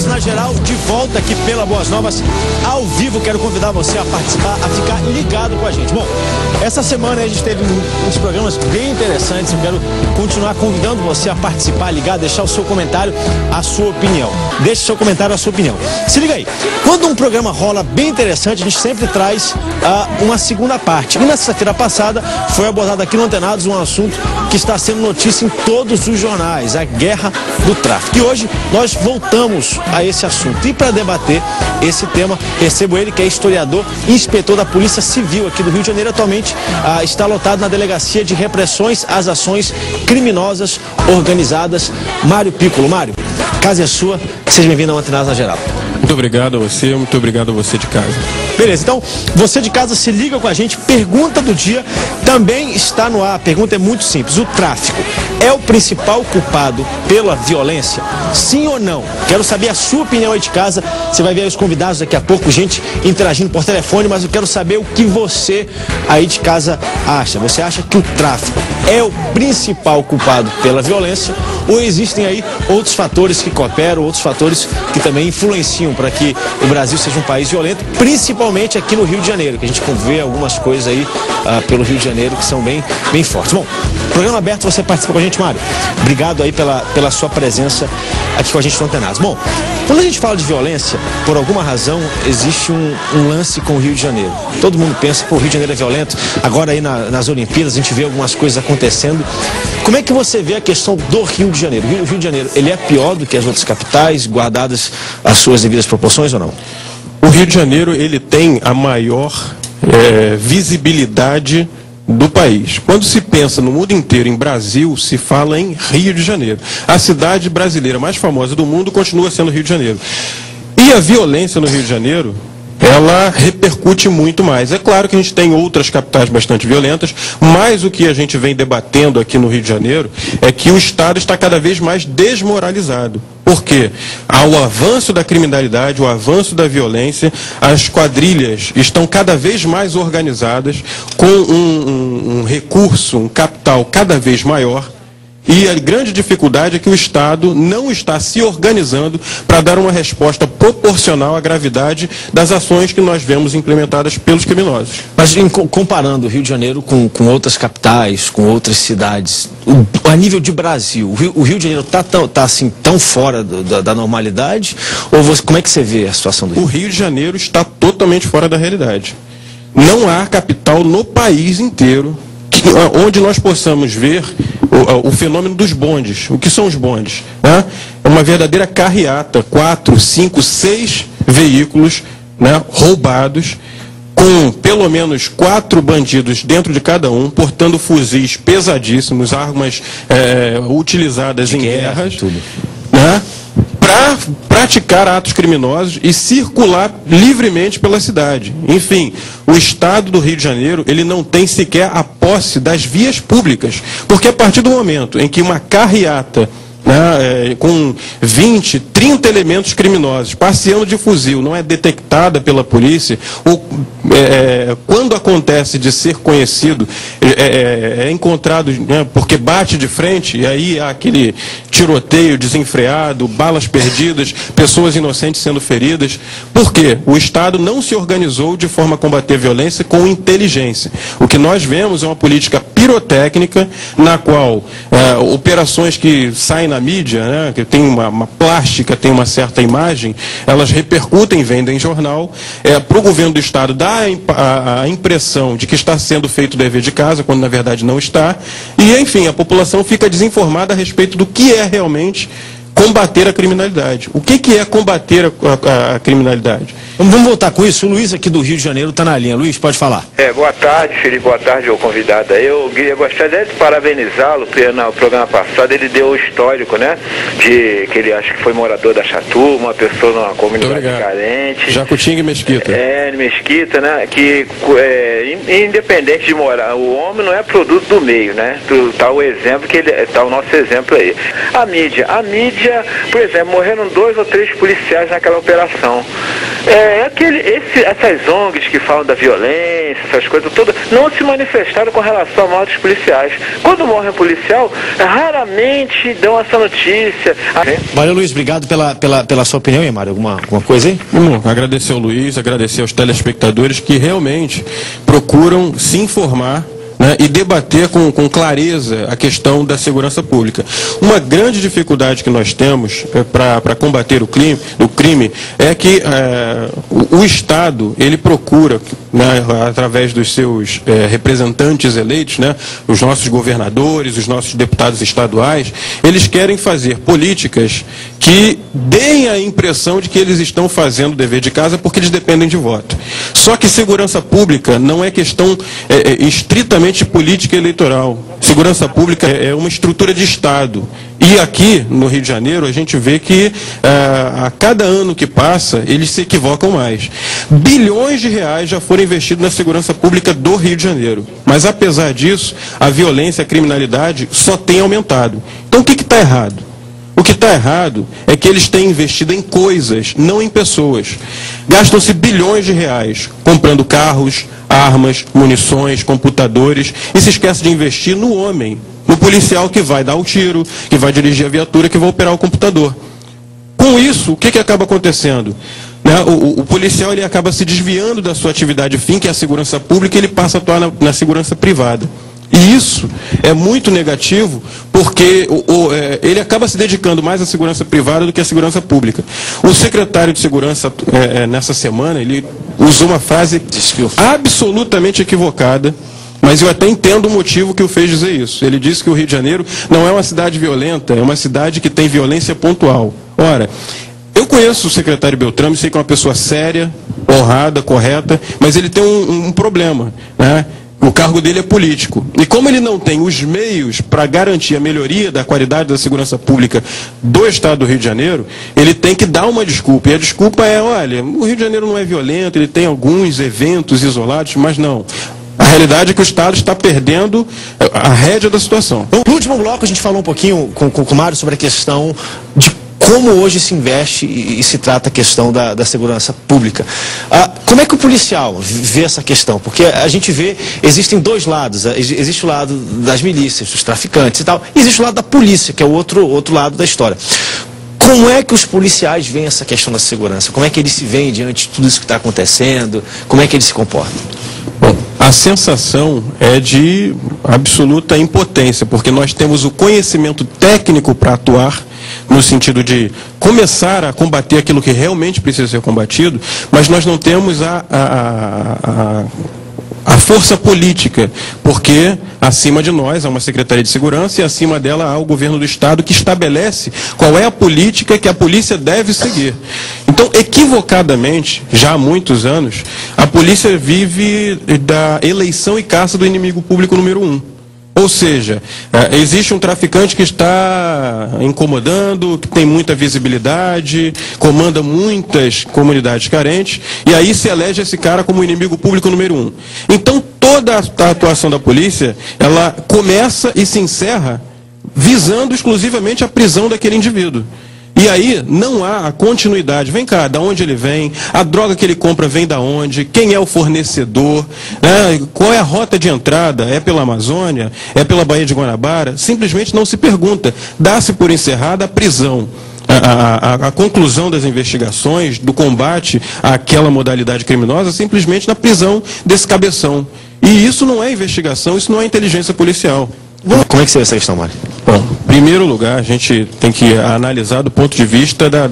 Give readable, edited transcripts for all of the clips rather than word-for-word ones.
Na geral, de volta aqui pela Boas Novas, ao vivo. Quero convidar você a participar, a ficar ligado com a gente. Bom, essa semana a gente teve uns programas bem interessantes. Eu quero continuar convidando você a participar, ligar, deixar o seu comentário, a sua opinião. Deixe o seu comentário, a sua opinião. Se liga aí, quando um programa rola bem interessante, a gente sempre traz uma segunda parte. E na sexta-feira passada foi abordado aqui no Antenados um assunto que está sendo notícia em todos os jornais, a guerra do tráfico. E hoje nós voltamos a esse assunto. E para debater esse tema, recebo ele, que é historiador e inspetor da Polícia Civil aqui do Rio de Janeiro. Atualmente está lotado na Delegacia de Repressões às Ações Criminosas Organizadas, Mário Piccolo. Mário, a casa é sua, seja bem-vindo ao Antenados na Geral. Muito obrigado a você, muito obrigado a você de casa. Beleza, então você de casa se liga com a gente. Pergunta do dia também está no ar. A pergunta é muito simples. O tráfico é o principal culpado pela violência? Sim ou não? Quero saber a sua opinião aí de casa. Você vai ver aí os convidados daqui a pouco, gente interagindo por telefone, mas eu quero saber o que você aí de casa acha. Você acha que o tráfico é o principal culpado pela violência? Ou existem aí outros fatores que cooperam, outros fatores que também influenciam para que o Brasil seja um país violento, principalmente aqui no Rio de Janeiro, que a gente vê algumas coisas aí pelo Rio de Janeiro que são bem fortes. Bom, programa aberto, você participa com a gente, Mário. Obrigado aí pela sua presença aqui com a gente no Antenados. Bom, quando a gente fala de violência, por alguma razão, existe um lance com o Rio de Janeiro. Todo mundo pensa, pô, o Rio de Janeiro é violento. Agora aí nas Olimpíadas a gente vê algumas coisas acontecendo. Como é que você vê a questão do Rio de Janeiro? O Rio de Janeiro, ele é pior do que as outras capitais, guardadas as suas devidas proporções ou não? O Rio de Janeiro, ele tem a maior visibilidade do país. Quando se pensa no mundo inteiro em Brasil, se fala em Rio de Janeiro. A cidade brasileira mais famosa do mundo continua sendo Rio de Janeiro. E a violência no Rio de Janeiro, ela repercute muito mais. É claro que a gente tem outras capitais bastante violentas, mas o que a gente vem debatendo aqui no Rio de Janeiro é que o Estado está cada vez mais desmoralizado. Por quê? Ao avanço da criminalidade, o avanço da violência, as quadrilhas estão cada vez mais organizadas, com um recurso, um capital cada vez maior. E a grande dificuldade é que o Estado não está se organizando para dar uma resposta proporcional à gravidade das ações que nós vemos implementadas pelos criminosos. Mas comparando o Rio de Janeiro com outras capitais, com outras cidades, a nível de Brasil, o Rio de Janeiro está assim, tão fora da normalidade? Ou como é que você vê a situação do Rio? O Rio de Janeiro está totalmente fora da realidade. Não há capital no país inteiro onde nós possamos ver o fenômeno dos bondes. O que são os bondes? Né? É uma verdadeira carreata, 4, 5, 6 veículos, né, roubados, com pelo menos 4 bandidos dentro de cada um, portando fuzis pesadíssimos, armas utilizadas em guerras, né, para praticar atos criminosos e circular livremente pela cidade. Enfim, o Estado do Rio de Janeiro, ele não tem sequer a posse das vias públicas, porque a partir do momento em que uma carreata, né, com 20, 30 elementos criminosos, passeando de fuzil, não é detectada pela polícia, ou quando acontece de ser conhecido, é encontrado, né, porque bate de frente, e aí há aquele tiroteio desenfreado, balas perdidas, pessoas inocentes sendo feridas. Por quê? O Estado não se organizou de forma a combater a violência com inteligência. O que nós vemos é uma política pirotécnica, na qual operações que saem na mídia, né, que tem uma plástica, tem uma certa imagem, elas repercutem, vendem em jornal, para o governo do Estado dá a impressão de que está sendo feito o dever de casa, quando na verdade não está, e enfim, a população fica desinformada a respeito do que é realmente combater a criminalidade. O que é combater a criminalidade? Vamos voltar com isso. O Luiz aqui do Rio de Janeiro está na linha. Luiz, pode falar. Boa tarde, Felipe. Boa tarde, ô convidado. Eu gostaria de parabenizá-lo, porque no programa passado ele deu o histórico, né? De que ele acha que foi morador da Chatu, uma pessoa numa comunidade carente. Jacutinga e Mesquita. Mesquita, né? Que independente de morar, o homem não é produto do meio, né? Tá o exemplo que tá o nosso exemplo aí. A mídia, por exemplo, morreram 2 ou 3 policiais naquela operação. essas ONGs que falam da violência, essas coisas todas, não se manifestaram com relação a mortes policiais. Quando morre um policial, raramente dão essa notícia. Valeu, Luiz, obrigado pela sua opinião, Mário. Alguma coisa aí? Agradecer ao Luiz, agradecer aos telespectadores que realmente procuram se informar, né, e debater com clareza a questão da segurança pública. Uma grande dificuldade que nós temos para combater o crime é que o Estado, ele procura, né, através dos seus representantes eleitos, né, os nossos governadores, os nossos deputados estaduais, eles querem fazer políticas que deem a impressão de que eles estão fazendo o dever de casa porque eles dependem de voto. Só que segurança pública não é questão estritamente política eleitoral. Segurança pública é uma estrutura de Estado. E aqui, no Rio de Janeiro, a gente vê que a cada ano que passa, eles se equivocam mais. Bilhões de reais já foram investidos na segurança pública do Rio de Janeiro. Mas, apesar disso, a violência, a criminalidade só tem aumentado. Então, o que está errado? O que está errado é que eles têm investido em coisas, não em pessoas. Gastam-se bilhões de reais comprando carros, armas, munições, computadores e se esquece de investir no homem, no policial que vai dar o tiro, que vai dirigir a viatura, que vai operar o computador. Com isso, o que acaba acontecendo? O policial ele acaba se desviando da sua atividade fim, que é a segurança pública, e ele passa a atuar na segurança privada. E isso é muito negativo porque ele acaba se dedicando mais à segurança privada do que à segurança pública. O secretário de Segurança, nessa semana, ele usou uma frase absolutamente equivocada, mas eu até entendo o motivo que o fez dizer isso. Ele disse que o Rio de Janeiro não é uma cidade violenta, é uma cidade que tem violência pontual. Ora, eu conheço o secretário Beltrame, sei que é uma pessoa séria, honrada, correta, mas ele tem um problema, né? O cargo dele é político. E como ele não tem os meios para garantir a melhoria da qualidade da segurança pública do Estado do Rio de Janeiro, ele tem que dar uma desculpa. E a desculpa é, olha, o Rio de Janeiro não é violento, ele tem alguns eventos isolados, mas não. A realidade é que o Estado está perdendo a rédea da situação. No último bloco a gente falou um pouquinho com o Mário sobre a questão de como hoje se investe e se trata a questão da segurança pública. Como é que o policial vê essa questão? Porque a gente vê, existem dois lados. Existe o lado das milícias, dos traficantes e tal, e existe o lado da polícia, que é o outro lado da história. Como é que os policiais veem essa questão da segurança? Como é que eles se veem diante de tudo isso que está acontecendo? Como é que eles se comportam? Bom, a sensação é de absoluta impotência, porque nós temos o conhecimento técnico para atuar, no sentido de começar a combater aquilo que realmente precisa ser combatido, mas nós não temos a força política, porque acima de nós há uma Secretaria de Segurança e acima dela há o governo do Estado que estabelece qual é a política que a polícia deve seguir. Então, equivocadamente, já há muitos anos, a polícia vive da eleição e caça do inimigo público número 1. Ou seja, existe um traficante que está incomodando, que tem muita visibilidade, comanda muitas comunidades carentes, e aí se elege esse cara como inimigo público número 1. Então, toda a atuação da polícia, ela começa e se encerra visando exclusivamente a prisão daquele indivíduo. E aí não há a continuidade. Vem cá, da onde ele vem, a droga que ele compra vem da onde, quem é o fornecedor, né? Qual é a rota de entrada, é pela Amazônia, é pela Baía de Guanabara? Simplesmente não se pergunta. Dá-se por encerrada a prisão. A conclusão das investigações, do combate àquela modalidade criminosa, simplesmente na prisão desse cabeção. E isso não é investigação, isso não é inteligência policial. Como é que você vê essa questão, Mário? Bom, em primeiro lugar, a gente tem que analisar do ponto de vista da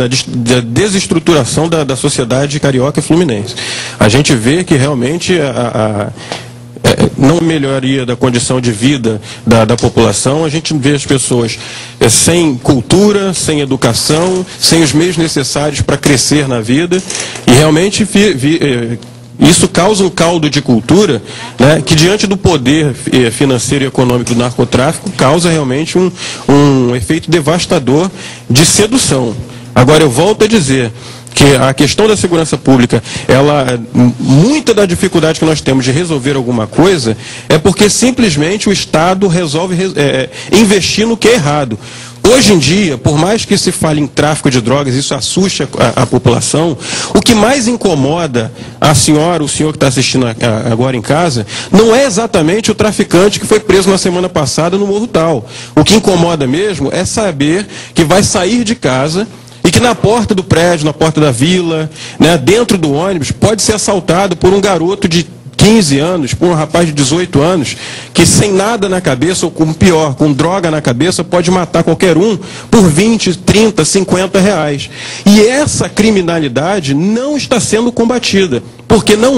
desestruturação da sociedade carioca e fluminense. A gente vê que realmente não melhoria da condição de vida da população, a gente vê as pessoas sem cultura, sem educação, sem os meios necessários para crescer na vida, e realmente isso causa um caldo de cultura, né, que diante do poder financeiro e econômico do narcotráfico causa realmente um efeito devastador de sedução. Agora eu volto a dizer que a questão da segurança pública, muita da dificuldade que nós temos de resolver alguma coisa é porque simplesmente o Estado resolve investir no que é errado. Hoje em dia, por mais que se fale em tráfico de drogas, isso assuste a população, o que mais incomoda a senhora, o senhor que está assistindo agora em casa, não é exatamente o traficante que foi preso na semana passada no Morro Tal. O que incomoda mesmo é saber que vai sair de casa e que na porta do prédio, na porta da vila, né, dentro do ônibus, pode ser assaltado por um garoto de 15 anos, por um rapaz de 18 anos, que sem nada na cabeça, ou com pior, com droga na cabeça, pode matar qualquer um por 20, 30, 50 reais. E essa criminalidade não está sendo combatida, porque não